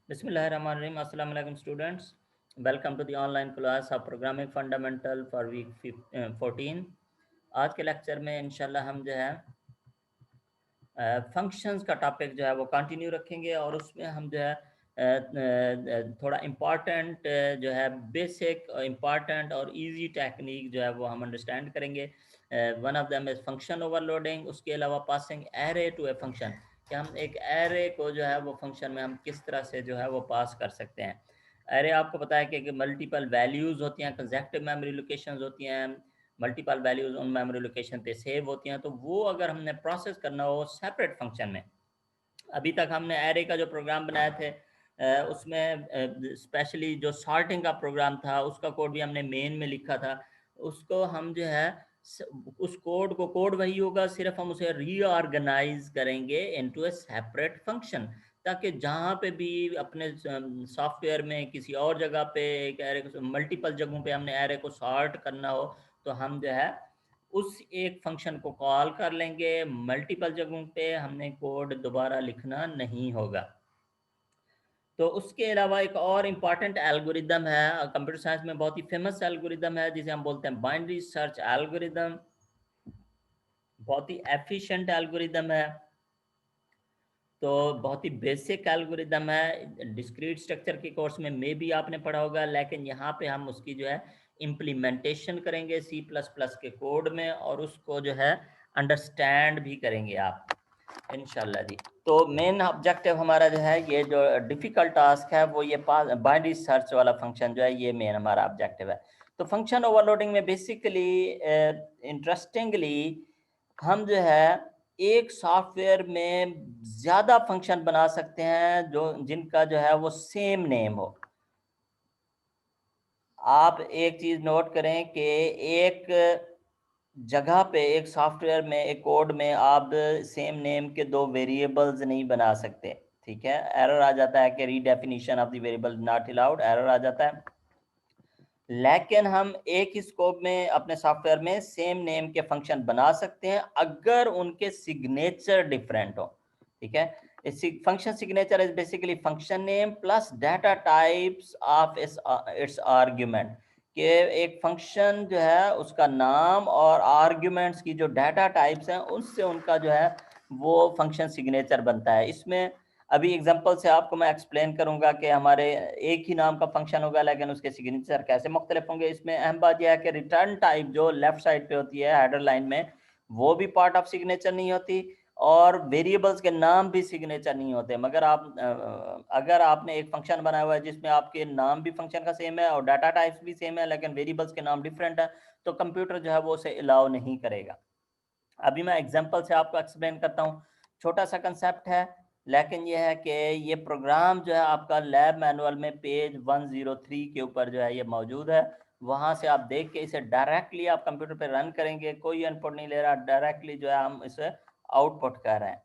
Bismillahirrahmanirrahim. Assalamu alaikum students. Welcome to the online class of Programming Fundamental for week 14. आज के lecture में इंशाल्लाह हम जो है फंक्शंस का टॉपिक जो है वो कंटिन्यू रखेंगे और उसमें हम जो है थोड़ा इम्पॉर्टेंट जो है बेसिक इम्पॉर्टेंट और इजी टेक्निक जो है वो हम अंडरस्टैंड करेंगे। One of them is function overloading. उसके अलावा passing array to a function, कि हम एक एरे को जो है वो फंक्शन में हम किस तरह से जो है वो पास कर सकते हैं। एरे आपको पता है कि मल्टीपल वैल्यूज़ होती हैं, कंजक्टिव मेमोरी लोकेशंस होती हैं, मल्टीपल वैल्यूज उन मेमोरी लोकेशन पे सेव होती हैं। तो वो अगर हमने प्रोसेस करना हो सेपरेट फंक्शन में, अभी तक हमने एरे का जो प्रोग्राम बनाए थे उसमें स्पेशली जो सॉर्टिंग का प्रोग्राम था उसका कोड भी हमने मेन में लिखा था। उसको हम जो है उस कोड को, कोड वही होगा, सिर्फ हम उसे रीऑर्गेनाइज करेंगे इनटू ए सेपरेट फंक्शन, ताकि जहाँ पे भी अपने सॉफ्टवेयर में किसी और जगह पे एक एरे को, मल्टीपल जगहों पे हमने एरे को सॉर्ट करना हो तो हम जो है उस एक फंक्शन को कॉल कर लेंगे। मल्टीपल जगहों पे हमने कोड दोबारा लिखना नहीं होगा। तो उसके अलावा एक और इम्पॉर्टेंट एल्गोरिदम है, कंप्यूटर साइंस में बहुत ही फेमस एल्गोरिदम है, जिसे हम बोलते हैं बाइनरी सर्च एल्गोरिदम। बहुत ही एफिशिएंट एल्गोरिदम है, तो बहुत ही बेसिक एल्गोरिदम है। डिस्क्रीट स्ट्रक्चर के कोर्स में मे भी आपने पढ़ा होगा, लेकिन यहाँ पे हम उसकी जो है इम्प्लीमेंटेशन करेंगे C++ के कोड में, और उसको जो है अंडरस्टैंड भी करेंगे आप इंशाल्लाह जी। तो मेन ऑब्जेक्टिव हमारा जो है, ये जो डिफ़िकल्ट टास्क है वो ये बाइनरी सर्च वाला फंक्शन जो है, ये मेन हमारा ऑब्जेक्टिव है। तो फंक्शन ओवरलोडिंग में बेसिकली इंटरेस्टिंगली हम जो है एक सॉफ्टवेयर में ज़्यादा फंक्शन बना सकते हैं जो जिनका जो है वो सेम नेम हो। आप एक चीज़ नोट करें कि एक जगह पे, एक सॉफ्टवेयर में, एक कोड में आप सेम नेम के दो वेरिएबल्स नहीं बना सकते, ठीक है। एरर आ जाता है कि redefinition of the variable not allowed, error आ जाता है। लेकिन हम एक ही स्कोप में अपने सॉफ्टवेयर में सेम नेम के फंक्शन बना सकते हैं अगर उनके सिग्नेचर डिफरेंट हो, ठीक है। Function signature is basically function name plus data types of its argument, कि एक फंक्शन जो है उसका नाम और आर्ग्यूमेंट्स की जो डाटा टाइप्स हैं उससे उनका जो है वो फंक्शन सिग्नेचर बनता है। इसमें अभी एग्जांपल से आपको मैं एक्सप्लेन करूंगा कि हमारे एक ही नाम का फंक्शन होगा लेकिन उसके सिग्नेचर कैसे मुख्तलिफ होंगे। इसमें अहम बात यह है कि रिटर्न टाइप जो लेफ्ट साइड पे होती है हेडर लाइन में, वो भी पार्ट ऑफ सिग्नेचर नहीं होती, और वेरिएबल्स के नाम भी सिग्नेचर नहीं होते। मगर अगर आपने एक फंक्शन बनाया हुआ है जिसमें आपके नाम भी फंक्शन का सेम है और डाटा टाइप्स भी सेम है लेकिन वेरिएबल्स के नाम डिफरेंट है, तो कंप्यूटर जो है वो उसे अलाउ नहीं करेगा। अभी मैं एग्जांपल से आपको एक्सप्लेन करता हूँ। छोटा सा कंसेप्ट है, लेकिन यह है कि ये प्रोग्राम जो है आपका लैब मैनुअल में पेज 103 के ऊपर जो है ये मौजूद है। वहाँ से आप देख के इसे डायरेक्टली आप कंप्यूटर पे रन करेंगे, कोई इनपुट नहीं ले रहा, डायरेक्टली जो है हम इसे आउटपुट कर रहे हैं।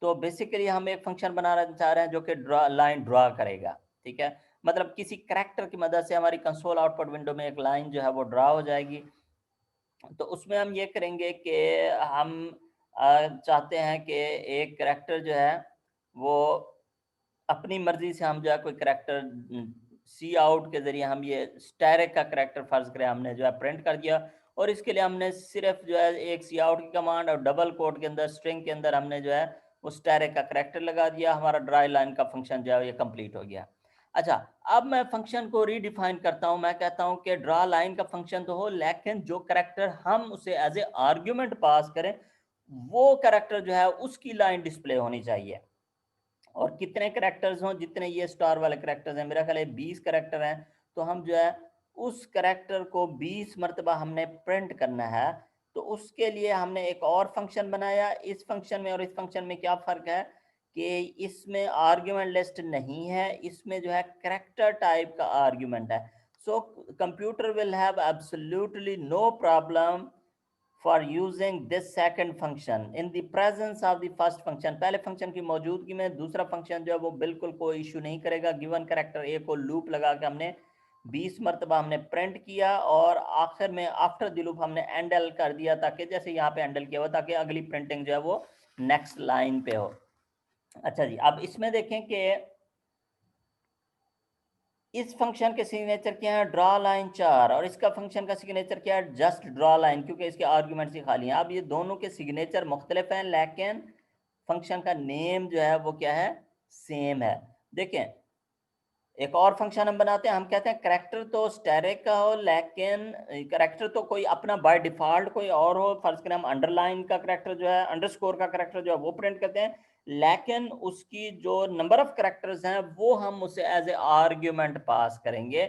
तो बेसिकली हम एक फंक्शन बनाना चाह रहे हैं जो कि लाइन ड्रा करेगा, ठीक है। मतलब किसी करैक्टर की मदद से हमारी कंसोल आउटपुट विंडो में एक लाइन जो है वो ड्रा हो जाएगी। तो उसमें हम ये करेंगे कि हम चाहते हैं कि एक करैक्टर जो है वो अपनी मर्जी से हम जो है कोई करैक्टर सी आउट के जरिए हम ये स्टैरिक का करैक्टर फर्ज करें हमने जो है प्रिंट कर दिया, और इसके लिए हमने सिर्फ जो है एक सी आउट की कमांड और डबल कोट के अंदर स्ट्रिंग के अंदर हमने जो है उस स्टैरिक का करैक्टर लगा दिया। हमारा ड्राई लाइन का फंक्शन जो है ये कंप्लीट हो गया। अच्छा, अब मैं फंक्शन को रीडिफाइन करता हूं। मैं कहता हूं कि ड्रा लाइन का फंक्शन तो हो, लेकिन जो करैक्टर हम उसे एज ए आर्ग्यूमेंट पास करें वो करैक्टर जो है उसकी लाइन डिस्प्ले होनी चाहिए। और कितने करैक्टर्स हों, जितने ये स्टार वाले करैक्टर्स हैं, मेरा ख्याल है 20 करैक्टर हैं, तो हम जो है उस करैक्टर को 20 मरतबा हमने प्रिंट करना है। तो उसके लिए हमने एक और फंक्शन बनाया। इस फंक्शन में और इस फंक्शन में क्या फ़र्क है कि इसमें आर्ग्यूमेंट लिस्ट नहीं है, इसमें जो है करैक्टर टाइप का आर्ग्यूमेंट है। So computer will have absolutely no problem for using this second function in the presence of the first function. पहले फंक्शन की मौजूदगी में दूसरा फंक्शन जो है वो बिल्कुल कोई इशू नहीं करेगा। गिवन कैरेक्टर ए को लूप लगा के हमने 20 मरतबा हमने प्रिंट किया, और आखिर में आफ्टर द लूप हमने एंडल कर दिया, ताकि जैसे यहाँ पे एंडल किया हुआ, ताकि अगली प्रिंटिंग जो है वो नेक्स्ट लाइन पे हो। अच्छा जी, अब इसमें देखें कि इस फंक्शन के सिग्नेचर क्या है, ड्रा लाइन 4, और इसका फंक्शन का सिग्नेचर क्या है, जस्ट ड्रा लाइन, क्योंकि इसके आर्ग्यूमेंट्स ही खाली हैं। अब ये दोनों के सिग्नेचर मुख्तलिफ हैं, लेकिन फंक्शन का नेम जो है वो क्या है, सेम है। देखें, एक और फंक्शन हम बनाते हैं, हम कहते हैं करेक्टर तो स्टैटिक का हो, लेकिन करेक्टर तो कोई अपना बाय डिफॉल्ट कोई और हो। फर्ज करें हम अंडरलाइन का करेक्टर जो है, अंडरस्कोर का करेक्टर जो है वो प्रिंट करते हैं, लेकिन उसकी जो नंबर ऑफ करेक्टर्स हैं वो हम उसे एज ए आर्ग्यूमेंट पास करेंगे।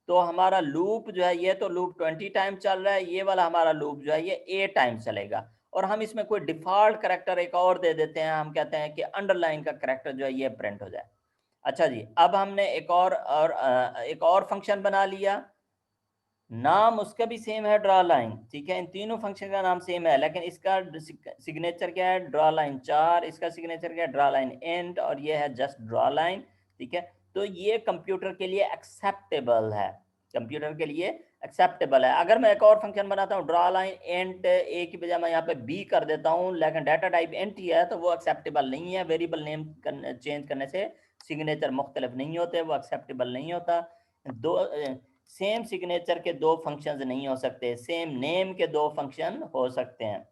तो हमारा लूप जो है, ये तो लूप 20 टाइम चल रहा है, ये वाला हमारा लूप जो है ये 8 टाइम चलेगा, और हम इसमें कोई डिफॉल्ट करेक्टर एक और दे देते हैं, हम कहते हैं कि अंडरलाइन का करेक्टर जो है ये प्रिंट हो जाए। अच्छा जी, अब हमने एक और फंक्शन बना लिया, नाम उसका भी सेम है, ड्रा लाइन, ठीक है। इन तीनों फंक्शन का नाम सेम है, लेकिन इसका सिग्नेचर क्या है, ड्रा लाइन 4, इसका सिग्नेचर क्या है, ड्रा लाइन एंड, और ये है जस्ट ड्रा लाइन, ठीक है। तो ये कंप्यूटर के लिए एक्सेप्टेबल है, कंप्यूटर के लिए एक्सेप्टेबल है। अगर मैं एक और फंक्शन बनाता हूँ, ड्रा लाइन एंड ए की बजाय मैं यहाँ पे बी कर देता हूँ, लेकिन डाटा टाइप एंट ही है, तो वो एक्सेप्टेबल नहीं है। वेरिएबल नेम चेंज करने से सिग्नेचर मुख्तलिफ नहीं होते, वो एक्सेप्टेबल नहीं होता। दो सेम सिग्नेचर के दो फंक्शंस नहीं हो सकते, सेम नेम के दो फंक्शन हो सकते हैं।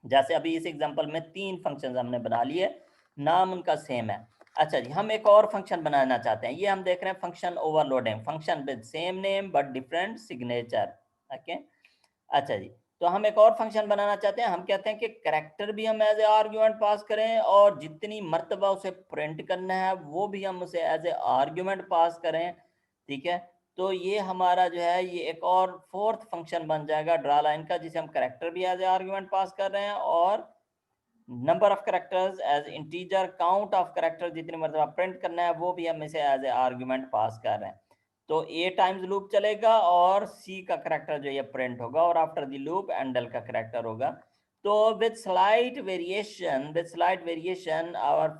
जैसे अभी इस एग्जांपल में 3 फंक्शंस हमने बना लिए, नाम उनका सेम है। अच्छा जी, हम एक और फंक्शन बनाना चाहते हैं, ये हम देख रहे हैं function overloading, function with same name but different signature. Okay, अच्छा जी, तो हम एक और फंक्शन बनाना चाहते हैं, हम कहते हैं कि करेक्टर भी हम एज ए आर्ग्यूमेंट पास करें, और जितनी मर्तबा उसे प्रिंट करना है वो भी हम उसे एज ए आर्ग्यूमेंट पास करें, ठीक है। तो ये हमारा जो है ये एक और फोर्थ फंक्शन बन जाएगा ड्रा लाइन का, जिसे हम करेक्टर भी एज ए आर्ग्यूमेंट पास कर रहे हैं, और number of characters as integer, count of character जितनी मर्तबा प्रिंट करना है वो भी हम इसे एज ए आर्ग्यूमेंट पास कर रहे हैं। तो ए टाइम्स लूप चलेगा, और सी का करेक्टर जो ये प्रिंट होगा, और आफ्टर द लूप एंडल का करेक्टर होगा। तो with slight variation our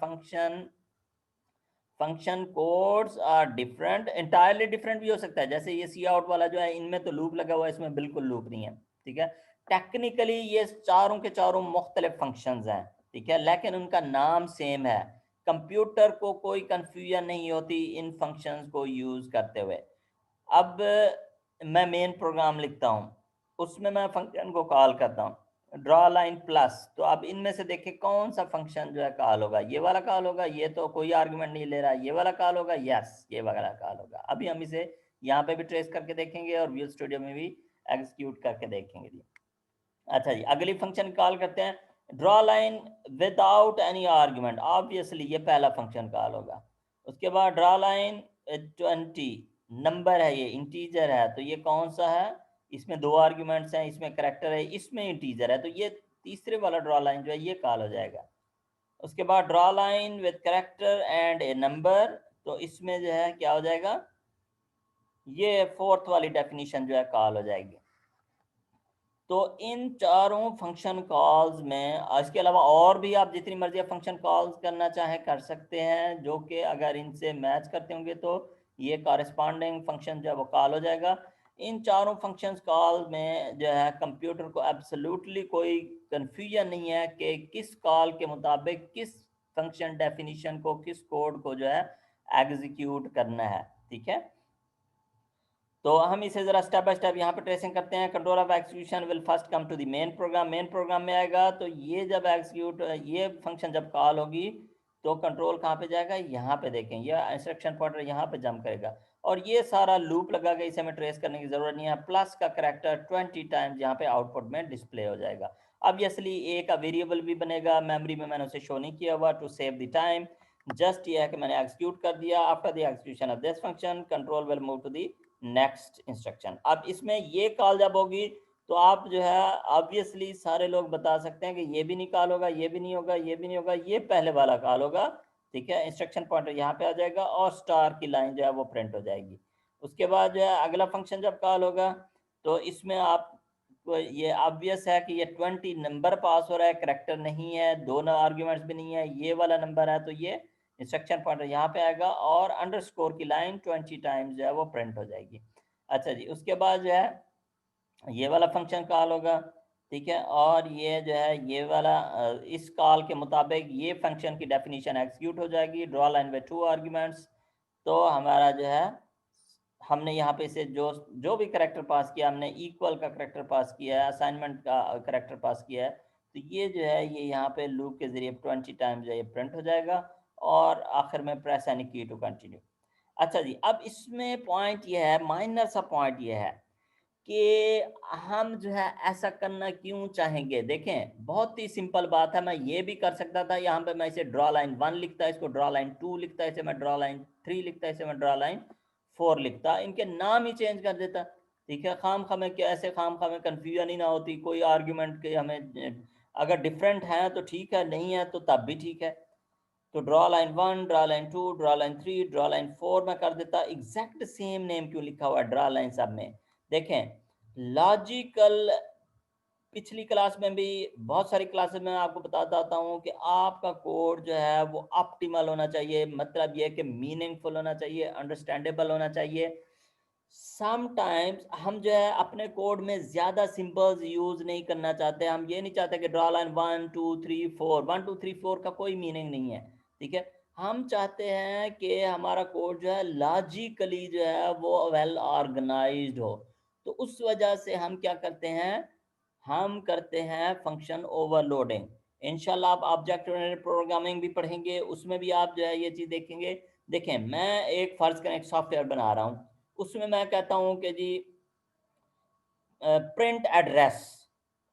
function codes are different, entirely different भी हो सकता है। जैसे ये सी आउट वाला जो है, इनमें तो लूप लगा हुआ है, इसमें बिल्कुल लूप नहीं है, ठीक है। टेक्निकली ये चारों के चारों मुख्तलिफ फंक्शंस हैं, ठीक है, लेकिन उनका नाम सेम है। कंप्यूटर को कोई कंफ्यूजन नहीं होती इन फंक्शंस को यूज करते हुए। अब मैं मेन प्रोग्राम लिखता हूँ, उसमें मैं फंक्शन को कॉल करता हूँ ड्रा लाइन प्लस। तो अब इनमें से देखिए कौन सा फंक्शन जो है कॉल होगा, ये वाला कॉल होगा, ये तो कोई आर्गुमेंट नहीं ले रहा, ये वाला कॉल होगा, यस ये वाला कॉल होगा। अभी हम इसे यहाँ पे भी ट्रेस करके देखेंगे, और विजुअल स्टूडियो में भी एग्जीक्यूट करके देखेंगे जी। अच्छा जी, अगली फंक्शन कॉल करते हैं draw line without any argument, obviously ये पहला फंक्शन कॉल होगा। उसके बाद ड्रा लाइन 20, नंबर है, ये इंटीजर है, तो ये कौन सा है, इसमें 2 आर्ग्यूमेंट्स हैं, इसमें करेक्टर है, इसमें इंटीजर है, तो ये तीसरे वाला ड्रा लाइन जो है ये कॉल हो जाएगा। उसके बाद draw line with character and A number, तो इसमें जो है क्या हो जाएगा, ये फोर्थ वाली डेफिनेशन जो है कॉल हो जाएगी। तो इन चारों फंक्शन कॉल्स में, इसके अलावा और भी आप जितनी मर्जी फंक्शन कॉल्स करना चाहें कर सकते हैं, जो कि अगर इनसे मैच करते होंगे तो ये कॉरेस्पॉन्डिंग फंक्शन जो है वो कॉल हो जाएगा। इन चारों फंक्शन कॉल में जो है कंप्यूटर को एब्सोल्युटली कोई कंफ्यूजन नहीं है कि किस कॉल के मुताबिक किस फंक्शन डेफिनेशन को, किस कोड को जो है एग्जीक्यूट करना है, ठीक है। तो हम इसे जरा स्टेप बाय स्टेप यहाँ पे ट्रेसिंग करते हैं। Control of execution will first come to the main program, main program में आएगा, तो ये जब एग्जीक्यूट, ये फंक्शन जब कॉल होगी तो कंट्रोल कहाँ पे जाएगा, यहाँ पे देखें, ये इंस्ट्रक्शन पॉइंटर यहाँ पे जंप करेगा, और ये सारा लूप लगा के इसे हमें ट्रेस करने की जरूरत नहीं है। प्लस का करेक्टर 20 टाइम्स यहाँ पे आउटपुट में डिस्प्ले हो जाएगा। ऑब्वियसली ए का वेरिएबल भी बनेगा, मेमोरी में मैंने उसे शो नहीं किया हुआ to save the time, just ये है कि मैंने एग्जीक्यूट कर दिया। After the execution of this function control will move to the next instruction. अब इसमें ये कॉल जब होगी तो आप जो है ऑब्वियसली सारे लोग बता सकते हैं कि ये भी नहीं कॉल होगा, ये भी नहीं होगा, ये भी नहीं होगा, ये पहले वाला कॉल होगा, ठीक है। इंस्ट्रक्शन पॉइंटर यहाँ पे आ जाएगा, और स्टार की लाइन जो है वो प्रिंट हो जाएगी। उसके बाद जो है अगला फंक्शन जब कॉल होगा तो इसमें आप ये ऑब्वियस है कि ये 20 नंबर पास हो रहा है, करेक्टर नहीं है, दोनों आर्ग्यूमेंट्स भी नहीं है, ये वाला नंबर है, तो ये इंस्ट्रक्शन पॉइंटर यहाँ पे आएगा, और अंडरस्कोर की लाइन 20 टाइम्स जो है वो प्रिंट हो जाएगी। अच्छा जी, उसके बाद जो है ये वाला फंक्शन कॉल होगा, ठीक है, और ये जो है ये वाला इस कॉल के मुताबिक ये फंक्शन की डेफिनेशन एग्जीक्यूट हो जाएगी, ड्रॉ लाइन विद 2 आर्ग्यूमेंट्स। तो हमारा जो है हमने यहाँ पे इसे जो भी करेक्टर पास किया, हमने इक्वल का करेक्टर पास किया है, असाइनमेंट का करेक्टर पास किया है, तो ये जो है ये यहाँ पे लूप के ज़रिए 20 टाइम्स जो है ये प्रिंट हो जाएगा और आखिर में प्रेस एनी की टू कंटिन्यू। अच्छा जी, अब इसमें पॉइंट ये है, माइनर सा पॉइंट ये है कि हम जो है ऐसा करना क्यों चाहेंगे? देखें, बहुत ही सिंपल बात है, मैं ये भी कर सकता था, यहाँ पे मैं इसे ड्रा लाइन 1 लिखता, इसको ड्रा लाइन 2 लिखता, इसे मैं ड्रा लाइन 3 लिखता, इसे मैं ड्रा लाइन 4 लिखता, इनके नाम ही चेंज कर देता, ठीक है? खामखा में क्या, ऐसे खामखा में कन्फ्यूजन ही ना होती, कोई आर्गुमेंट के हमें अगर डिफरेंट है तो ठीक है, नहीं है तो तब भी ठीक है। तो draw line 1, draw line 2, draw line 3, draw line 4 मैं कर देता। एग्जैक्ट सेम नेम क्यों लिखा हुआ है ड्रा लाइन सब में? देखें, लॉजिकल, पिछली क्लास में भी, बहुत सारी क्लासेस में आपको बताता आता हूँ कि आपका कोड जो है वो ऑप्टिमल होना चाहिए, मतलब ये है कि मीनिंगफुल होना चाहिए, अंडरस्टैंडेबल होना चाहिए। समटाइम्स हम जो है अपने कोड में ज़्यादा सिंबल्स यूज़ नहीं करना चाहते, हम ये नहीं चाहते कि ड्रा लाइन 1 2 3 4, 1 2 3 4 का कोई मीनिंग नहीं है, ठीक है? हम चाहते हैं कि हमारा कोड जो है लॉजिकली जो है वो वेल ऑर्गेनाइज्ड हो। तो उस वजह से हम क्या करते हैं, हम करते हैं फंक्शन ओवरलोडिंग। इंशाल्लाह आप ऑब्जेक्ट ओरिएंटेड प्रोग्रामिंग भी पढ़ेंगे, उसमें भी आप जो है ये चीज़ देखेंगे। देखें, मैं एक फ़र्ज़ करें एक सॉफ्टवेयर बना रहा हूँ, उसमें मैं कहता हूँ कि जी प्रिंट एड्रेस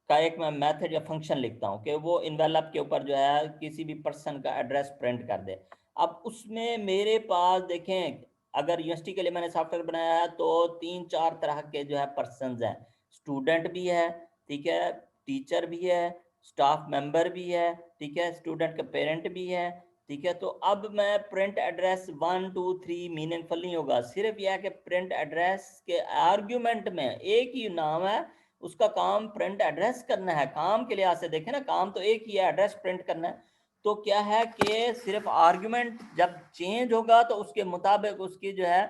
का एक मैं मेथड या फंक्शन लिखता हूँ कि वो इन्वेलप के ऊपर जो है किसी भी पर्सन का एड्रेस प्रिंट कर दे। अब उसमें मेरे पास देखें, अगर यूनिवर्सिटी के लिए मैंने सॉफ्टवेयर बनाया है तो 3-4 तरह के जो है पर्सन्स हैं। स्टूडेंट भी है, ठीक है, टीचर भी है, स्टाफ मेंबर भी है, ठीक है, स्टूडेंट का पेरेंट भी है, ठीक है। तो अब मैं प्रिंट एड्रेस 1 2 3 मीनिंगफुल नहीं होगा, सिर्फ यह है कि प्रिंट एड्रेस के आर्ग्यूमेंट में एक ही नाम है, उसका काम प्रिंट एड्रेस करना है। काम के लिहाज से देखें ना, काम तो एक ही है, एड्रेस प्रिंट करना है। तो क्या है कि सिर्फ आर्ग्यूमेंट जब चेंज होगा तो उसके मुताबिक उसकी जो है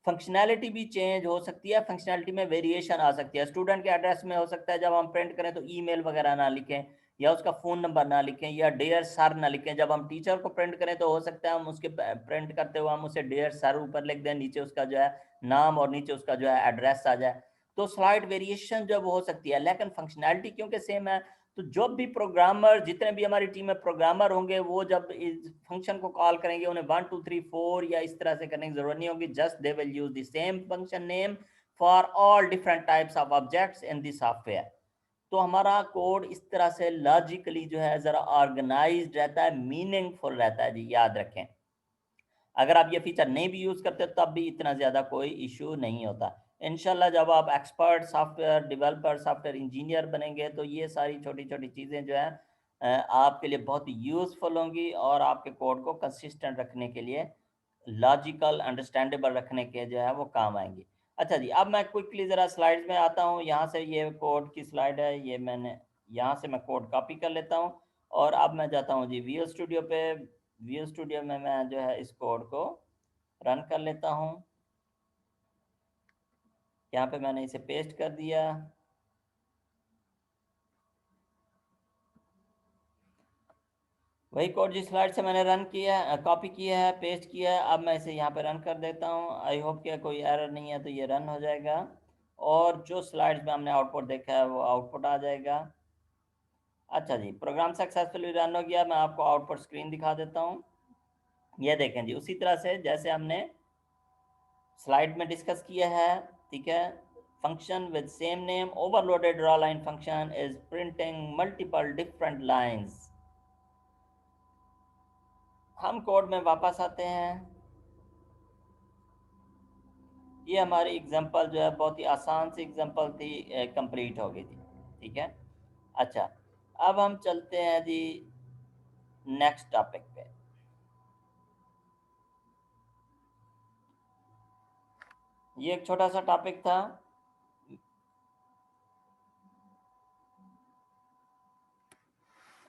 फंक्शनैलिटी भी चेंज हो सकती है, फंक्शनैलिटी में वेरिएशन आ सकती है। स्टूडेंट के एड्रेस में हो सकता है जब हम प्रिंट करें तो ईमेल वगैरह ना लिखें या उसका फ़ोन नंबर ना लिखें या डियर सर ना लिखें। जब हम टीचर को प्रिंट करें तो हो सकता है हम उसके प्रिंट करते हुए हम उसे डियर सर ऊपर लिख दें, नीचे उसका जो है नाम और नीचे उसका जो है एड्रेस आ जाए। तो स्लाइड वेरिएशन जब हो सकती है, लेकिन फंक्शनैलिटी क्योंकि सेम है, तो जब भी प्रोग्रामर, जितने भी हमारी टीम में प्रोग्रामर होंगे, वो जब इस फंक्शन को कॉल करेंगे उन्हें 1 2 3 4 या इस तरह से करने की जरूरत नहीं होगी। Just they will use the same function name for all different types of objects in the software. तो हमारा कोड इस तरह से लॉजिकली जो है ज़रा ऑर्गेनाइज्ड रहता है, मीनिंगफुल रहता है जी, याद रखें। अगर आप ये फीचर नहीं भी यूज़ करते तब भी इतना ज़्यादा कोई इशू नहीं होता। इंशाल्लाह जब आप expert software developer, software engineer बनेंगे तो ये सारी छोटी-छोटी चीज़ें जो हैं आपके लिए बहुत यूज़फुल होंगी और आपके कोड को कंसिस्टेंट रखने के लिए, लॉजिकल, अंडरस्टैंडेबल रखने के जो है वो काम आएँगी। अच्छा जी, अब मैं क्विकली ज़रा स्लाइड्स में आता हूँ। यहाँ से ये कोड की स्लाइड है, ये मैंने यहाँ से मैं कोड कॉपी कर लेता हूँ और अब मैं जाता हूँ जी विजुअल स्टूडियो पे। विजुअल स्टूडियो में मैं जो है इस कोड को रन कर लेता हूँ। यहाँ पे मैंने इसे पेस्ट कर दिया। वही कोड जिस स्लाइड से मैंने रन किया है, कॉपी किया है, पेस्ट किया है, अब मैं इसे यहाँ पे रन कर देता हूँ। आई होप कि कोई एरर नहीं है तो ये रन हो जाएगा और जो स्लाइड्स में हमने आउटपुट देखा है वो आउटपुट आ जाएगा। अच्छा जी, प्रोग्राम सक्सेसफुली रन हो गया। मैं आपको आउटपुट स्क्रीन दिखा देता हूँ। ये देखें जी, उसी तरह से जैसे हमने स्लाइड में डिस्कस किया है, ठीक है। Function with same name overloaded draw line function is printing multiple different lines. हम कोड में वापस आते हैं। ये हमारी एग्जांपल जो है बहुत ही आसान सी एग्जांपल थी, कंप्लीट हो गई थी, ठीक है। अच्छा, अब हम चलते हैं जी नेक्स्ट टॉपिक पे। ये एक छोटा सा टॉपिक था,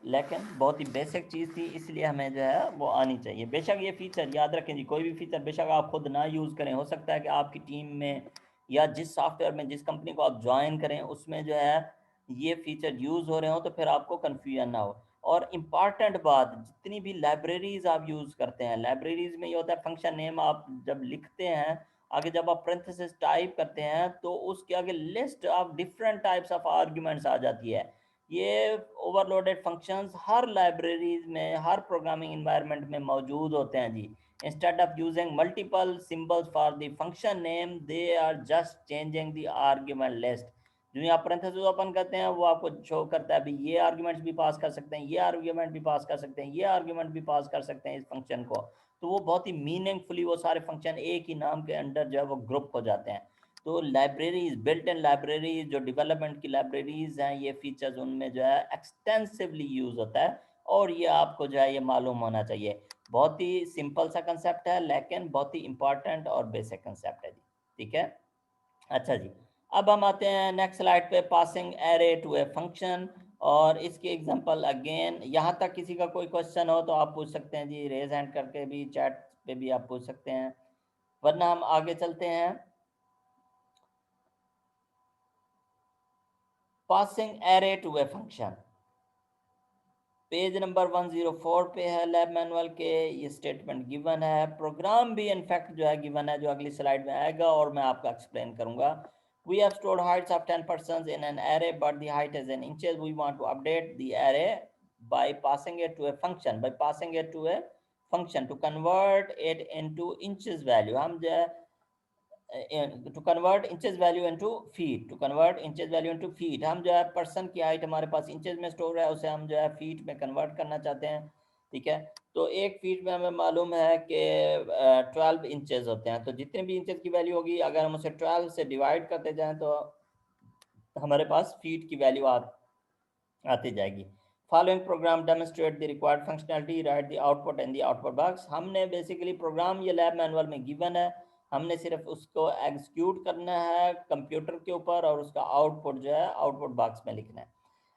लेकिन बहुत ही बेसिक चीज़ थी, इसलिए हमें जो है वो आनी चाहिए। बेशक ये फ़ीचर याद रखें जी, कोई भी फ़ीचर बेशक आप खुद ना यूज़ करें, हो सकता है कि आपकी टीम में या जिस सॉफ्टवेयर में, जिस कंपनी को आप ज्वाइन करें उसमें जो है ये फ़ीचर यूज़ हो रहे हो तो फिर आपको कन्फ्यूजन ना हो। और इम्पॉर्टेंट बात, जितनी भी लाइब्रेरीज़ आप यूज़ करते हैं, लाइब्रेरीज़ में ये होता है फंक्शन नेम आप जब लिखते हैं, आगे जब आप parenthesis टाइप करते हैं तो उसके आगे list of different types of arguments आ जाती है। ये ओवरलोडेड फंक्शंस हर लाइब्रेरीज में, हर प्रोग्रामिंग इन्वायरमेंट में मौजूद होते हैं जी। Instead of using multiple symbols for the function name, they are just changing the argument list. जो यहाँ parenthesis ओपन करते हैं वो आपको शो करता है अभी ये आर्ग्यूमेंट्स भी पास कर सकते हैं, ये आर्ग्यूमेंट भी पास कर सकते हैं, ये आर्ग्यूमेंट भी पास कर सकते हैं इस फंक्शन को। तो वो बहुत ही मीनिंगफुली वो सारे फंक्शन एक ही नाम के अंडर जो है वो ग्रुप हो जाते हैं। तो लाइब्रेरीज, बिल्ट इन लाइब्रेरीज, जो डेवलपमेंट की लाइब्रेरीज हैं, ये फीचर्स उनमें जो है एक्सटेंसिवली यूज होता है, और ये आपको जो है ये मालूम होना चाहिए। बहुत ही सिंपल सा कंसेप्ट है लेकिन बहुत ही इंपॉर्टेंट और बेसिक कंसेप्ट है जी। ठीक है, अच्छा जी। अब हम आते हैं नेक्स्ट स्लाइड पे, passing array to a function. और इसकी एग्जांपल अगेन, यहाँ तक किसी का कोई क्वेश्चन हो तो आप पूछ सकते हैं जी, रेज हैंड करके भी, चैट पे भी आप पूछ सकते हैं, वरना हम आगे चलते हैं। Passing array to a function, page number 104 पे है लैब मैनुअल के, ये स्टेटमेंट गिवन है, प्रोग्राम भी इनफैक्ट जो है गिवन है, जो अगली स्लाइड में आएगा और मैं आपको एक्सप्लेन करूंगा। We have stored heights of 10 persons in an array, but the height is in inches. We want to update the array by passing it to a function. By passing it to a function to convert it into inches value. हम जो है to convert inches value into feet, to convert inches value into feet, हम जो है person की height हमारे पास inches में store है, उसे हम जो है फीट में कन्वर्ट करना चाहते हैं। ठीक है, तो एक फीट में हमें मालूम है कि 12 इंचेस होते हैं, तो जितने भी इंचेस की वैल्यू होगी अगर हम उसे 12 से डिवाइड करते जाएं तो हमारे पास फीट की वैल्यू आती जाएगी। Following programme demonstrate the required functionality, right the output in the output box. हमने बेसिकली प्रोग्राम ये लैब मैनुअल में गिवन है, हमने सिर्फ उसको एग्जीक्यूट करना है कंप्यूटर के ऊपर और उसका आउटपुट जो है आउटपुट बॉक्स में लिखना है।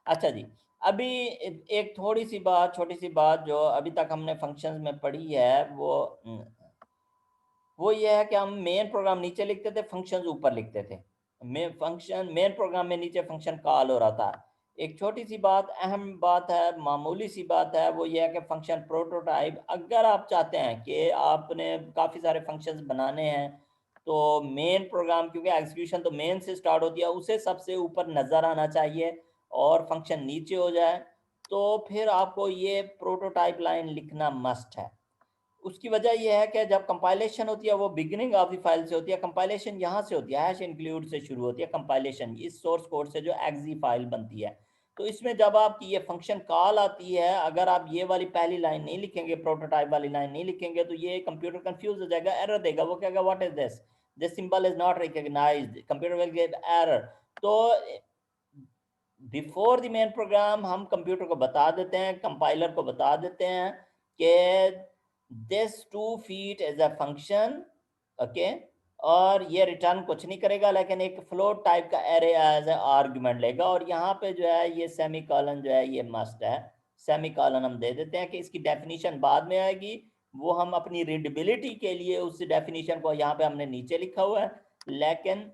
अच्छा जी, अभी एक थोड़ी सी बात, छोटी सी बात जो अभी तक हमने फंक्शंस में पढ़ी है, वो ये है कि हम मेन प्रोग्राम नीचे लिखते थे, फंक्शंस ऊपर लिखते थे। मेन प्रोग्राम में नीचे फंक्शन कॉल हो रहा था। एक छोटी सी बात, अहम बात है, मामूली सी बात है, वो ये है कि फंक्शन प्रोटोटाइप, अगर आप चाहते हैं कि आपने काफ़ी सारे फंक्शंस बनाने हैं तो मेन प्रोग्राम, क्योंकि एग्जीक्यूशन तो मेन से स्टार्ट होती है, उसे सबसे ऊपर नज़र आना चाहिए और फंक्शन नीचे हो जाए, तो फिर आपको ये प्रोटोटाइप लाइन लिखना मस्ट है। उसकी वजह यह है कि जब कंपाइलेशन होती है वो बिगिनिंग ऑफ द फाइल से होती है, कंपाइलेशन यहाँ से होती है, हैश इंक्लूड से शुरू होती है कंपाइलेशन, इस सोर्स कोड से जो एक्जी फाइल बनती है। तो इसमें जब आपकी ये फंक्शन कॉल आती है, अगर आप ये वाली पहली लाइन नहीं लिखेंगे, प्रोटोटाइप वाली लाइन नहीं लिखेंगे, तो ये कंप्यूटर कंफ्यूज हो जाएगा, एरर देगा, वो कहेगा what is this symbol is not recognized, computer will get error. तो बिफोर द मेन प्रोग्राम हम कंप्यूटर को बता देते हैं, कंपाइलर को बता देते हैं कि this 2 feet is a function, okay, और ये रिटर्न कुछ नहीं करेगा लेकिन एक फ्लोट टाइप का एरे एज ए आर्गुमेंट लेगा, और यहाँ पे जो है ये सेमी कॉलन जो है ये मस्ट है, सेमी कॉलन हम दे देते हैं कि इसकी डेफिनेशन बाद में आएगी, वो हम अपनी रीडेबिलिटी के लिए उस डेफिनेशन को यहाँ पे हमने नीचे लिखा हुआ है, लेकिन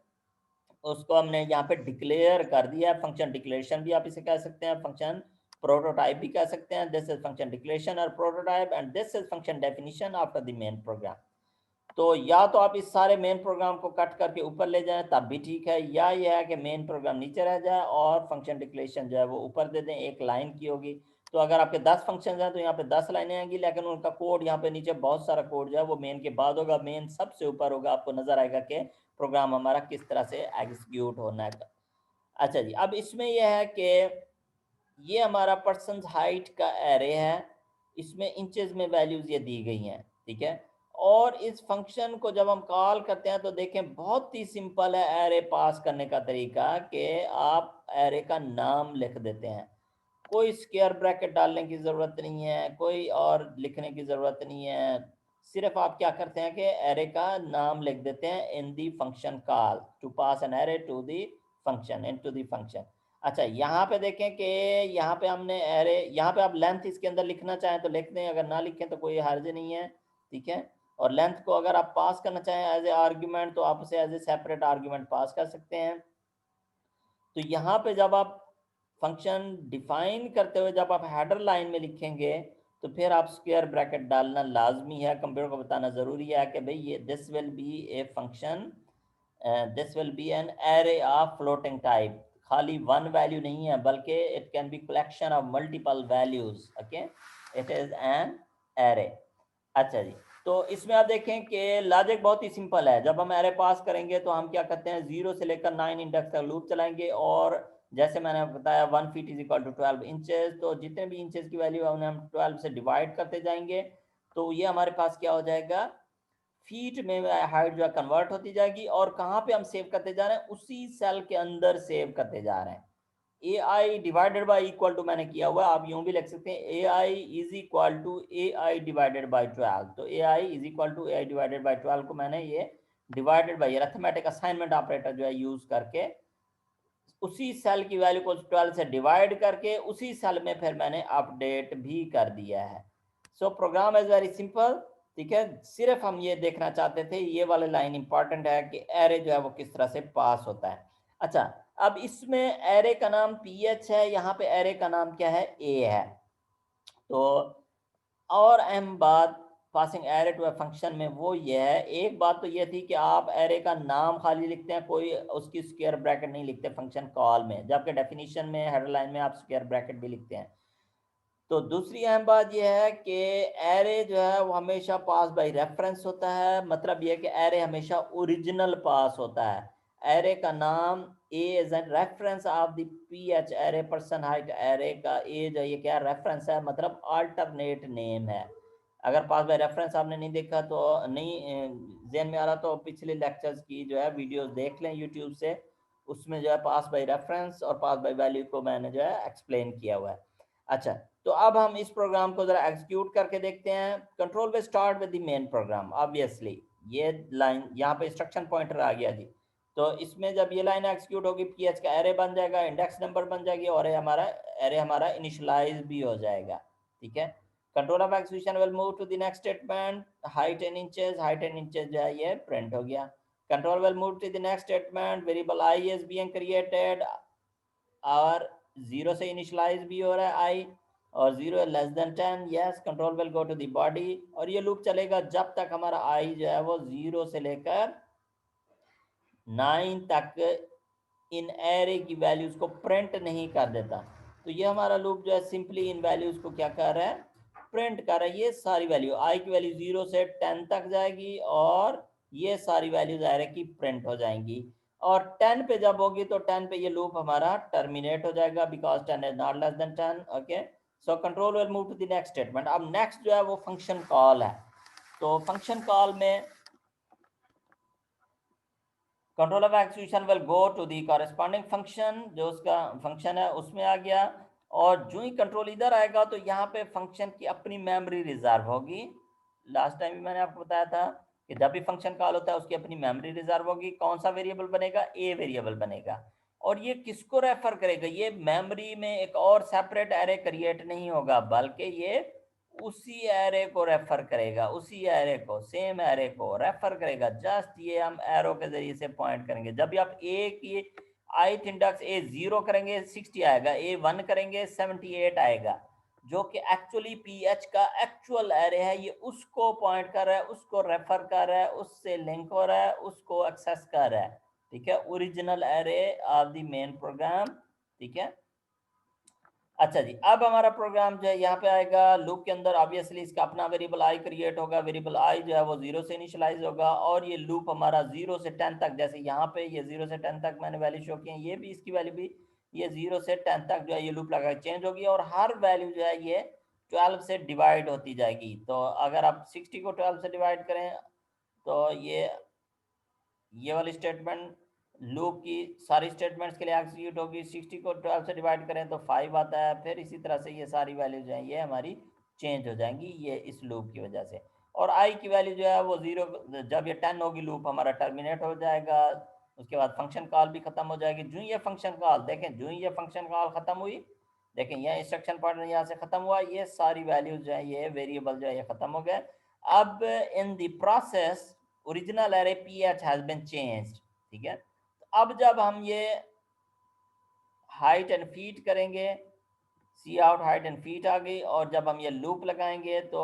उसको हमने यहाँ पे डिक्लेयर कर दिया है। फंक्शन डिक्लेरेशन भी आप इसे कह सकते हैं, फंक्शन प्रोटोटाइप भी कह सकते हैं, दिस इज फंक्शन डिक्लेरेशन और prototype, and this is function definition after the main program. तो या तो आप इस सारे मेन प्रोग्राम को कट करके ऊपर ले जाएं तब भी ठीक है, या यह है कि मेन प्रोग्राम नीचे रह जाए और फंक्शन डिक्लेरेशन जो है वो ऊपर दे दें, एक लाइन की होगी। तो अगर आपके 10 फंक्शन हैं तो यहाँ पे 10 लाइनें आएंगी, लेकिन उनका कोड यहाँ पे नीचे बहुत सारा कोड जो है वो मेन के बाद होगा, मेन सबसे ऊपर होगा, आपको नजर आएगा कि प्रोग्राम हमारा किस तरह से एग्जीक्यूट होना है। अच्छा जी, अब इसमें यह है कि ये हमारा पर्सन हाइट का एरे है, इसमें इंचेस में वैल्यूज ये दी गई हैं। ठीक है, और इस फंक्शन को जब हम कॉल करते हैं तो देखें बहुत ही सिंपल है एरे पास करने का तरीका, कि आप एरे का नाम लिख देते हैं, कोई स्क्वायर ब्रैकेट डालने की ज़रूरत नहीं है, कोई और लिखने की ज़रूरत नहीं है, सिर्फ आप क्या करते हैं कि एरे का नाम लिख देते हैं in the function call, to pass an array to the function, in to the function. अच्छा, यहाँ पे देखें कि यहाँ पे हमने एरे, यहाँ पे आप लेंथ इसके अंदर लिखना चाहें तो लिख दें, अगर ना लिखें तो कोई हर्ज नहीं है। ठीक है, और लेंथ को अगर आप पास करना चाहें एज ए आर्ग्यूमेंट तो आप उसे as a separate argument pass कर सकते हैं। तो यहाँ पे जब आप फंक्शन डिफाइन करते हुए जब आप हेडर लाइन में लिखेंगे तो फिर आप स्क्वायर ब्रैकेट डालना लाजमी है, कंप्यूटर को बताना ज़रूरी है कि भाई ये this will be a function, this will be an array of floating type. खाली वन वैल्यू नहीं है बल्कि it can be collection of multiple values. Okay, it is an array. अच्छा जी, तो इसमें आप देखें कि लॉजिक बहुत ही सिंपल है। जब हम एरे पास करेंगे तो हम क्या करते हैं, 0 से लेकर 9 इंडेक्स तक लूप चलाएंगे, और जैसे मैंने बताया 1 feet is equal to 12 inches, तो जितने भी इंचेस की वैल्यू है उन्हें हम 12 से डिवाइड करते जाएंगे। तो ये हमारे पास क्या हो जाएगा, फीट में हाइट जो है कन्वर्ट होती जाएगी, और कहाँ पे हम सेव करते जा रहे हैं, उसी सेल के अंदर सेव करते जा रहे हैं। A i divided by equal to मैंने किया हुआ है, आप यूं भी लिख सकते हैं a i is equal to a i divided by 12। तो a i is equal to a i divided by 12 को मैंने ये divided by arithmetic assignment operator जो है यूज करके उसी सेल की वैल्यू को 12 से डिवाइड करके उसी सेल में फिर मैंने अपडेट भी कर दिया है। सो प्रोग्राम इज वेरी सिंपल। ठीक है, सिर्फ हम ये देखना चाहते थे, ये वाला लाइन इंपॉर्टेंट है कि एरे जो है वो किस तरह से पास होता है। अच्छा, अब इसमें एरे का नाम ph है, यहाँ पे एरे का नाम क्या है, a है। तो और अहम बात passing array to a function में वो ये है, एक बात तो ये थी कि आप एरे का नाम खाली लिखते हैं, कोई उसकी स्क्वायर ब्रैकेट नहीं लिखते फंक्शन कॉल में, जबकि डेफिनेशन में हेडरलाइन में आप स्क्वायर ब्रैकेट भी लिखते हैं। तो दूसरी अहम बात यह है कि एरे जो है वो हमेशा पास बाय रेफरेंस होता है, मतलब यह कि एरे हमेशा ओरिजिनल पास होता है। एरे का नाम a is an reference of the PH array person height, array का ए जो ये क्या रेफरेंस है, मतलब अल्टरनेट नेम है। अगर पास बाय रेफरेंस आपने नहीं देखा तो नहीं ज़हन में आ रहा तो पिछले लेक्चर्स की जो है वीडियोस देख लें यूट्यूब से, उसमें जो है पास बाय रेफरेंस और पास बाय वैल्यू को मैंने जो है एक्सप्लेन किया हुआ है। अच्छा, तो अब हम इस प्रोग्राम को जरा एग्जीक्यूट करके देखते हैं। Control will start with the main program, obviously ये लाइन यहाँ पे इंस्ट्रक्शन पॉइंटर आ गया जी। तो इसमें जब ये लाइन एग्जीक्यूट होगी, पीएच का एरे बन जाएगा, इंडेक्स नंबर बन जाएगी, और एरे हमारा इनिशियलाइज भी हो जाएगा। ठीक है, control of execution will move to the next statement, height in inches, height in inches जो है ये प्रिंट हो गया। Control will move to the next statement, variable I is being created, और 0 से इनिशियलाइज भी हो रहा है आई, और 0 less than 10, yes control will go to the body, और ये लूप चलेगा जब तक हमारा आई जो है वो 0 से लेकर 9 तक इन एरे की वैल्यूज को प्रिंट नहीं कर देता। तो ये हमारा लूप जो है सिंपली इन वैल्यूज को क्या कर रहा है, प्रिंट कर रहा है। ये सारी वैल्यू आई की वैल्यू 0 से 10 तक जाएगी, और ये सारी वैल्यूज एरे की प्रिंट हो जाएंगी, और 10 पे जब होगी तो 10 पे ये लूप हमारा टर्मिनेट हो जाएगा, because 10 is not less than 10। Okay, so control will move to the next statement. अब नेक्स्ट जो है वो फंक्शन कॉल है। तो फंक्शन कॉल में control of execution will go to the corresponding function, जो उसका फंक्शन है उसमें आ गया, और जो ही कंट्रोल इधर आएगा तो यहाँ पे फंक्शन की अपनी मेमोरी रिजर्व होगी। लास्ट टाइम भी मैंने आपको बताया था कि जब भी फंक्शन कॉल होता है उसकी अपनी मेमोरी रिजर्व होगी। कौन सा वेरिएबल बनेगा, ए वेरिएबल बनेगा, और ये किसको रेफर करेगा, ये मेमोरी में एक और सेपरेट एरे क्रिएट नहीं होगा, बल्कि ये उसी एरे को रेफर करेगा, उसी एरे को, सेम एरे को रेफर करेगा। जस्ट ये हम एरो के जरिए से पॉइंट करेंगे। जब भी आप ए की ith इंडेक्स ए 0 करेंगे 60 आएगा, ए 1 करेंगे 78 आएगा, जो कि एक्चुअली पीएच का एक्चुअल एरे है। ये उसको पॉइंट कर रहा है, उसको रेफर कर रहा है, उससे लिंक हो रहा है, उसको एक्सेस कर रहा है। ठीक है, original array of the main program. ठीक है, अच्छा जी, अब हमारा प्रोग्राम जो है यहाँ पे आएगा, लूप के अंदर ऑब्वियसली इसका अपना वेरिएबल आई क्रिएट होगा, वेरिएबल आई जो है वो 0 से इनिशियलाइज होगा, और ये लूप हमारा 0 से 10 तक, जैसे यहाँ पे ये 0 से 10 तक मैंने वैल्यू शो की है, ये भी इसकी वैल्यू भी ये 0 से 10 तक जो है ये लूप लगा चेंज होगी, और हर वैल्यू जो है ये 12 से डिवाइड होती जाएगी। तो अगर आप 60 को 12 से डिवाइड करें तो ये वाली स्टेटमेंट लूप की सारी स्टेटमेंट्स के लिए एग्जीक्यूट होगी। 60 को 12 से डिवाइड करें तो 5 आता है, फिर इसी तरह से ये सारी वैल्यूज हैं ये हमारी चेंज हो जाएंगी, ये इस लूप की वजह से। और आई की वैल्यू जो है वो 0, जब ये 10 होगी लूप हमारा टर्मिनेट हो जाएगा, उसके बाद फंक्शन कॉल भी खत्म हो जाएगी। जो ये फंक्शन कॉल देखें, जो ये फंक्शन कॉल खत्म हुई, देखें यह इंस्ट्रक्शन पॉइंटर यहाँ से खत्म हुआ, ये सारी वैल्यूज जो है ये वेरिएबल जो है ये खत्म हो गए। अब in the process original array ph has been changed. ठीक है, तो अब जब हम ये हाइट एंड फीट करेंगे सी आउट हाइट एंड फीट आ गई, और जब हम ये लूप लगाएंगे तो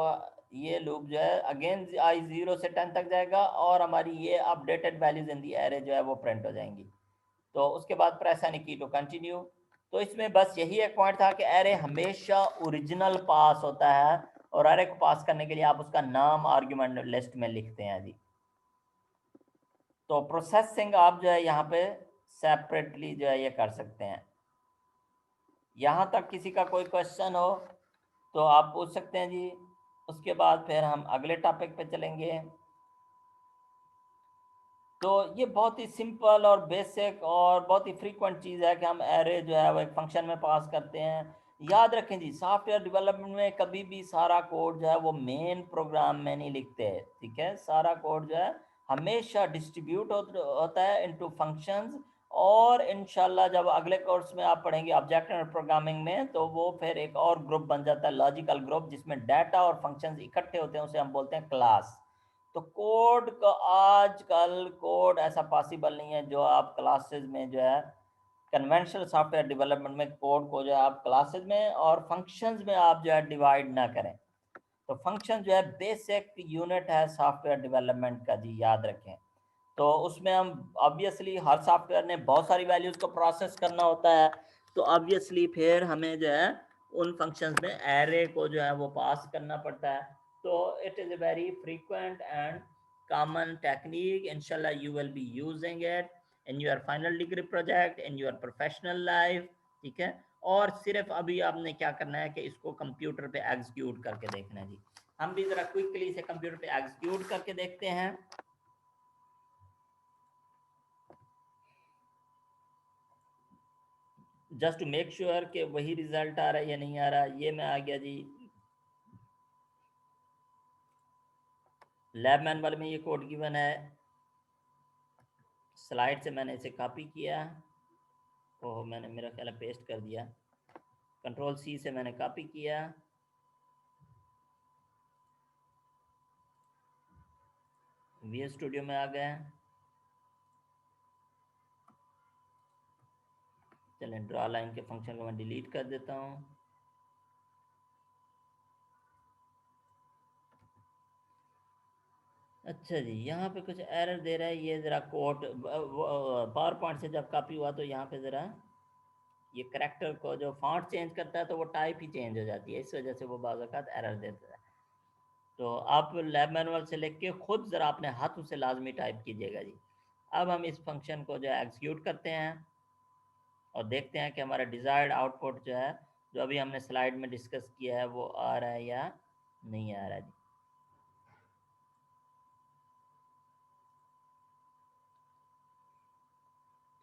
ये लूप जो है अगेन आई 0 से 10 तक जाएगा, और हमारी ये updated values in the array जो है वो प्रिंट हो जाएंगी। तो उसके बाद प्रेस एनी की टू कंटिन्यू। तो इसमें बस यही एक पॉइंट था कि एरे हमेशा ओरिजिनल पास होता है, और एरे को पास करने के लिए आप उसका नाम आर्ग्यूमेंट लिस्ट में लिखते हैं जी। तो प्रोसेसिंग आप जो है यहाँ पे सेपरेटली जो है ये कर सकते हैं। यहाँ तक किसी का कोई क्वेश्चन हो तो आप पूछ सकते हैं जी। उसके बाद फिर हम अगले टॉपिक पे चलेंगे। तो ये बहुत ही सिंपल और बेसिक और बहुत ही फ्रीक्वेंट चीज़ है कि हम एरे जो है वो एक फंक्शन में पास करते हैं। याद रखें जी, सॉफ्टवेयर डेवलपमेंट में कभी भी सारा कोड जो है वो मेन प्रोग्राम में नहीं लिखते, ठीक है। सारा कोड जो है हमेशा डिस्ट्रीब्यूट होता है इनटू फंक्शंस। और इंशाल्लाह जब अगले कोर्स में आप पढ़ेंगे ऑब्जेक्ट ओरिएंटेड प्रोग्रामिंग में, तो वो फिर एक और ग्रुप बन जाता है, लॉजिकल ग्रुप, जिसमें डाटा और फंक्शंस इकट्ठे होते हैं, उसे हम बोलते हैं क्लास। तो कोड का आजकल कोड ऐसा पॉसिबल नहीं है जो आप क्लासेस में जो है कन्वेंशनल सॉफ्टवेयर डेवलपमेंट में कोड को जो है आप क्लासेस में और फंक्शंस में आप जो है डिवाइड ना करें। तो फंक्शन जो है बेसिक यूनिट है सॉफ्टवेयर डेवलपमेंट का जी, याद रखें। तो उसमें हम ऑब्वियसली हर सॉफ्टवेयर ने बहुत सारी वैल्यूज को प्रोसेस करना होता है, तो ऑब्वियसली फिर हमें जो है उन फंक्शंस में एरे को जो है वो पास करना पड़ता है। तो it is a very frequent and common technique. इंशाल्लाह you will be using it in your final degree project, in your professional life, ठीक है। और सिर्फ अभी आपने क्या करना है कि इसको कंप्यूटर पे एग्जीक्यूट करके देखना है जी। हम भी ज़रा क्विकली से कंप्यूटर पे एग्जीक्यूट करके देखते हैं। जस्ट टू मेक श्योर कि वही रिजल्ट आ रहा है या नहीं आ रहा। ये मैं आ गया जी लैब मैनुअल में, ये कोड गिवन है। स्लाइड से मैंने इसे कॉपी किया, ओह मैंने मेरा ख्याल है पेस्ट कर दिया। कंट्रोल सी से मैंने कॉपी किया, वी स्टूडियो में आ गए। चलें ड्रा लाइन के फंक्शन को मैं डिलीट कर देता हूँ। अच्छा जी, यहाँ पे कुछ एरर दे रहा है। ये ज़रा कोड पावर पॉइंट से जब कॉपी हुआ तो यहाँ पे ज़रा ये करेक्टर को जो फॉन्ट चेंज करता है तो वो टाइप ही चेंज हो जाती है, इस वजह से वो बाज़ औक़ात एरर देता है। तो आप लैब मैनुअल से लिख के खुद ज़रा अपने हाथों से लाजमी टाइप कीजिएगा जी। अब हम इस फंक्शन को जो है एग्जीक्यूट करते हैं और देखते हैं कि हमारा डिज़ायर्ड आउटपुट जो है, जो अभी हमने स्लाइड में डिस्कस किया है, वो आ रहा है या नहीं आ रहा है जी।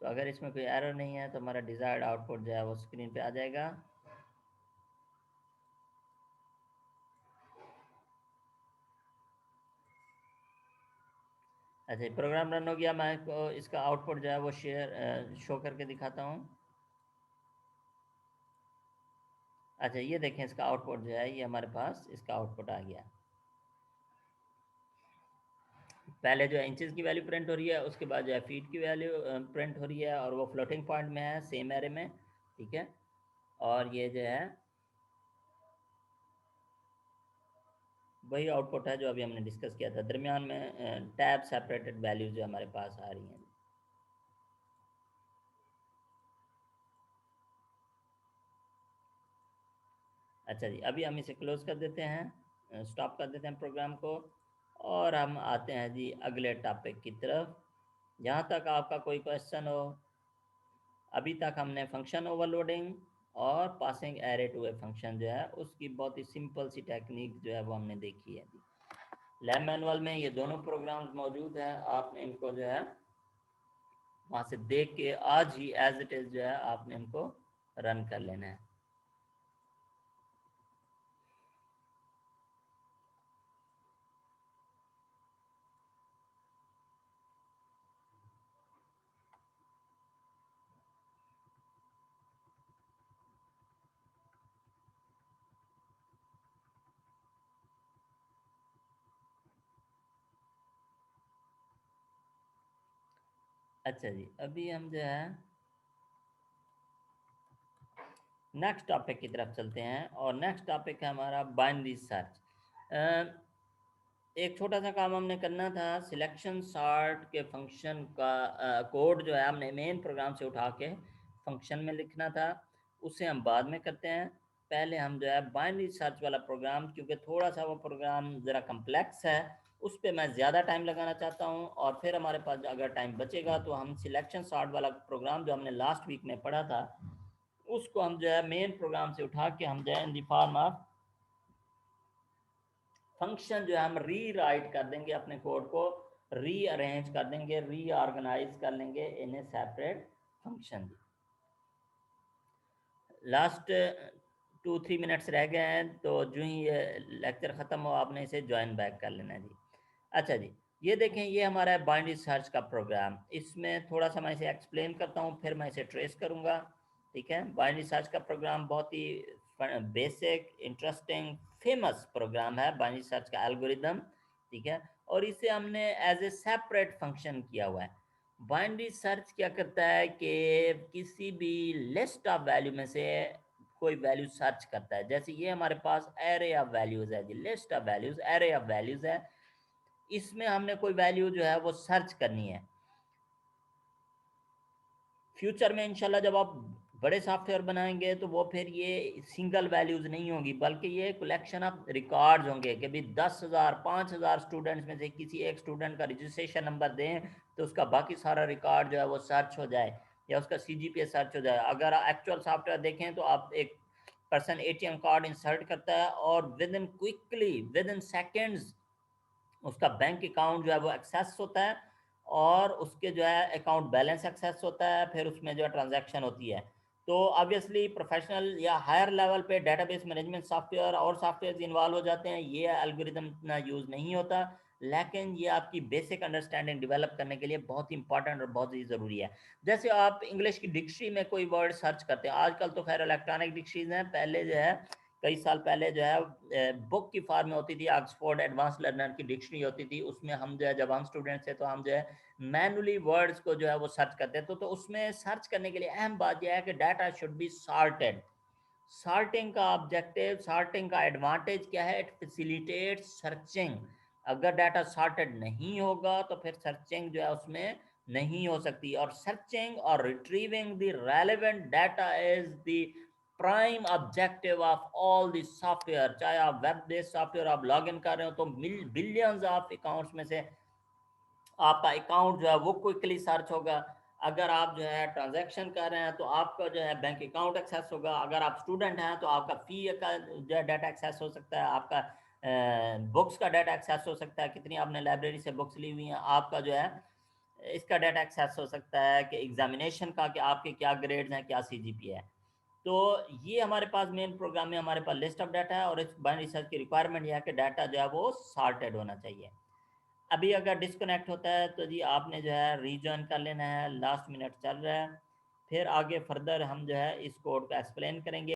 तो अगर इसमें कोई एरर नहीं है तो हमारा डिज़ायर्ड आउटपुट जो है वो स्क्रीन पे आ जाएगा। अच्छा, प्रोग्राम रन हो गया। मैं इसका आउटपुट जो है वो शो करके दिखाता हूँ। अच्छा, ये देखें, इसका आउटपुट जो है ये हमारे पास इसका आउटपुट आ गया। पहले जो है इंचेस की वैल्यू प्रिंट हो रही है, उसके बाद जो है फीट की वैल्यू प्रिंट हो रही है, और वो फ्लोटिंग पॉइंट में है, सेम एरे में, ठीक है। और ये जो है वही आउटपुट है जो अभी हमने डिस्कस किया था। दरमियान में टैब सेपरेटेड वैल्यूज जो हमारे पास आ रही हैं। अच्छा जी, अभी हम इसे क्लोज कर देते हैं, स्टॉप कर देते हैं प्रोग्राम को, और हम आते हैं जी अगले टॉपिक की तरफ। जहाँ तक आपका कोई क्वेश्चन हो। अभी तक हमने फंक्शन ओवरलोडिंग और passing array to a function जो है उसकी बहुत ही सिंपल सी टेक्निक जो है वो हमने देखी है। लैब मैनुअल में ये दोनों प्रोग्राम्स मौजूद हैं, आपने इनको जो है वहाँ से देख के आज ही एज इट इज़ जो है आपने इनको रन कर लेना है। अच्छा जी, अभी हम जो है नेक्स्ट टॉपिक की तरफ चलते हैं और नेक्स्ट टॉपिक है हमारा बाइनरी सर्च। एक छोटा सा काम हमने करना था, सिलेक्शन सॉर्ट के फंक्शन का कोड जो है हमने मेन प्रोग्राम से उठा के फंक्शन में लिखना था, उसे हम बाद में करते हैं। पहले हम जो है बाइनरी सर्च वाला प्रोग्राम, क्योंकि थोड़ा सा वो प्रोग्राम ज़रा कम्प्लेक्स है, उस पर मैं ज़्यादा टाइम लगाना चाहता हूँ, और फिर हमारे पास अगर टाइम बचेगा तो हम सिलेक्शन सॉर्ट वाला प्रोग्राम जो हमने लास्ट वीक में पढ़ा था उसको हम जो है मेन प्रोग्राम से उठा के हम जो है in the form of function जो है हम री राइट कर देंगे, अपने कोड को रीअरेंज कर देंगे, रीऑर्गेनाइज कर लेंगे in a separate function. Last 2-3 minutes रह गए हैं, तो जो ही ये लेक्चर ख़त्म हो आपने इसे ज्वाइन बैक कर लेना है जी। अच्छा जी, ये देखें, ये हमारा है बाइनरी सर्च का प्रोग्राम। इसमें थोड़ा सा मैं इसे एक्सप्लेन करता हूँ, फिर मैं इसे ट्रेस करूँगा। ठीक है, बाइनरी सर्च का प्रोग्राम बहुत ही बेसिक, इंटरेस्टिंग, फेमस प्रोग्राम है बाइनरी सर्च का एल्गोरिदम। ठीक है, और इसे हमने एज ए सेपरेट फंक्शन किया हुआ है। बाइनरी सर्च क्या करता है कि किसी भी लिस्ट ऑफ वैल्यू में से कोई वैल्यू सर्च करता है। जैसे ये हमारे पास एरे ऑफ वैल्यूज है जी, list of values, array of values है, इसमें हमने कोई वैल्यू जो है वो सर्च करनी है। फ्यूचर में इंशाल्लाह जब आप बड़े सॉफ्टवेयर बनाएंगे तो वो फिर ये सिंगल वैल्यूज नहीं होंगी, बल्कि ये कलेक्शन ऑफ रिकॉर्ड्स होंगे कि भाई 10,000 5,000 स्टूडेंट्स में से किसी एक स्टूडेंट का रजिस्ट्रेशन नंबर दें तो उसका बाकी सारा रिकॉर्ड जो है वो सर्च हो जाए, या उसका CGPA सर्च हो जाए। अगर एक्चुअल सॉफ्टवेयर देखें तो आप एक पर्सन ATM कार्ड इंसर्ट करता है और with in quickly, with in seconds उसका बैंक अकाउंट जो है वो एक्सेस होता है, और उसके जो है अकाउंट बैलेंस एक्सेस होता है, फिर उसमें जो है ट्रांजैक्शन होती है। तो ऑब्वियसली प्रोफेशनल या हायर लेवल पे डेटाबेस मैनेजमेंट सॉफ्टवेयर और सॉफ्टवेयर इन्वॉल्व हो जाते हैं, ये एल्गोरिदम इतना यूज़ नहीं होता, लेकिन ये आपकी बेसिक अंडरस्टैंडिंग डेवलप करने के लिए बहुत ही इंपॉर्टेंट और बहुत ही ज़रूरी है। जैसे आप इंग्लिश की डिक्शनरी में कोई वर्ड सर्च करते हैं, आजकल तो खैर इलेक्ट्रॉनिक डिक्शनरीज हैं, पहले जो है कई साल पहले जो है बुक की फॉर्म में होती थी, ऑक्सफोर्ड एडवांस लर्नर की डिक्शनरी होती थी, उसमें हम जो है जब हम स्टूडेंट्स थे तो हम जो है मैनुअली वर्ड्स को जो है वो सर्च करते थे। तो उसमें सर्च करने के लिए अहम बात यह है कि data should be sorted. Sorting का ऑब्जेक्टिव, सॉर्टिंग का एडवांटेज क्या है? It facilitate searching. अगर डाटा सॉर्टेड नहीं होगा तो फिर सर्चिंग जो है उसमें नहीं हो सकती, और सर्चिंग और retrieving the relevant data is the prime objective of all the software. चाहे आप वेब बेस्ड सॉफ्टवेयर आप लॉग इन कर रहे हो तो बिलियंस ऑफ अकाउंट्स में से आपका अकाउंट जो है वो क्विकली सर्च होगा। अगर आप जो है ट्रांजैक्शन कर रहे हैं तो आपका जो है बैंक अकाउंट एक्सेस होगा। अगर आप स्टूडेंट हैं तो आपका फ़ी का जो है डाटा एक्सेस हो सकता है, आपका बुक्स का डाटा एक्सेस हो सकता है, कितनी आपने लाइब्रेरी से बुक्स ली हुई हैं, आपका जो है इसका डाटा एक्सेस हो सकता है कि एग्जामिनेशन का, कि आपके क्या ग्रेड्स हैं, क्या CGPA है। तो ये हमारे पास मेन प्रोग्राम में हमारे पास लिस्ट ऑफ डाटा है, और इस बाइनरी सर्च की रिक्वायरमेंट यह है कि डाटा जो है वो सॉर्टेड होना चाहिए। अभी अगर डिस्कनेक्ट होता है तो जी आपने जो है रीजॉइन कर लेना है, लास्ट मिनट चल रहा है, फिर आगे फर्दर हम जो है इस कोड को एक्सप्लेन करेंगे।